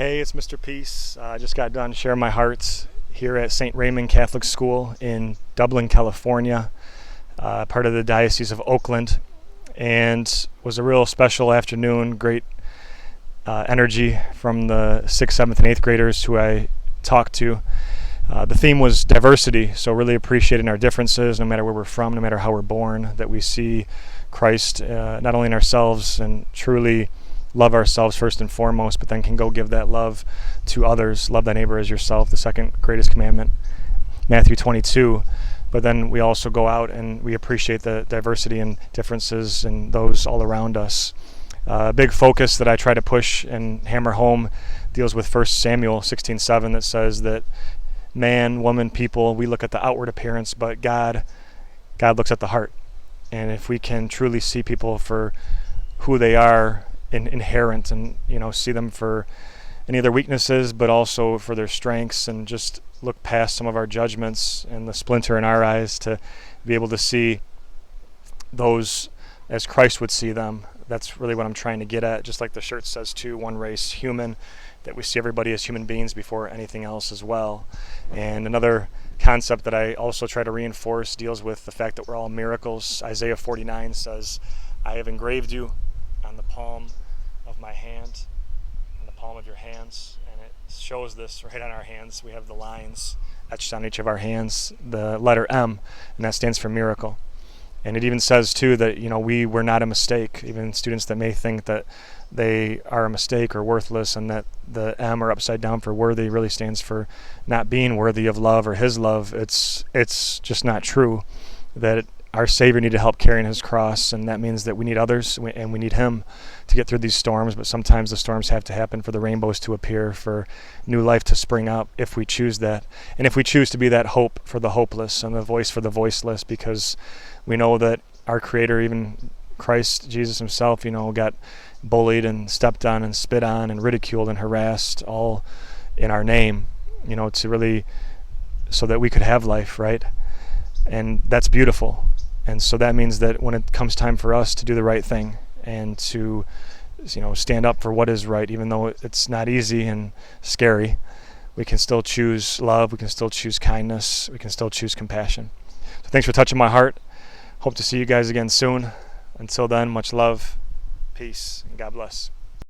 Hey, it's Mr. Peace. I just got done sharing my heart here at St. Raymond Catholic School in Dublin, California, part of the Diocese of Oakland, and was a real special afternoon. Great energy from the 6th, 7th, and 8th graders who I talked to. The theme was diversity, so really appreciating our differences, no matter where we're from, no matter how we're born, that we see Christ not only in ourselves and truly love ourselves first and foremost, but then can go give that love to others. Love thy neighbor as yourself, the second greatest commandment, Matthew 22. But then we also go out and we appreciate the diversity and differences in those all around us. A big focus that I try to push and hammer home deals with 1 Samuel 16:7, that says that man, woman, people, we look at the outward appearance, but God looks at the heart. And if we can truly see people for who they are, inherent, and see them for any of their weaknesses, but also for their strengths, and just look past some of our judgments and the splinter in our eyes to be able to see those as Christ would see them. That's really what I'm trying to get at, just like the shirt says too, one race, human, that we see everybody as human beings before anything else as well. And another concept that I also try to reinforce deals with the fact that we're all miracles. Isaiah 49 says, I have engraved you on the palm of my hand, on the palm of your hands, and it shows this right on our hands. We have the lines etched on each of our hands, the letter M, and that stands for miracle. And it even says too that we were not a mistake. Even students that may think that they are a mistake or worthless, and that the M or upside down for worthy really stands for not being worthy of love or his love. It's just not true. That our Savior needed help carrying his cross, and that means that we need others and we need him to get through these storms. But sometimes the storms have to happen for the rainbows to appear, for new life to spring up, if we choose that. And if we choose to be that hope for the hopeless and the voice for the voiceless, because we know that our Creator, even Christ Jesus himself, got bullied and stepped on and spit on and ridiculed and harassed, all in our name, to really, so that we could have life, right? And that's beautiful. And so that means that when it comes time for us to do the right thing and to stand up for what is right, even though it's not easy and scary, we can still choose love, we can still choose kindness, we can still choose compassion. So thanks for touching my heart. Hope to see you guys again soon. Until then, much love, peace, and God bless.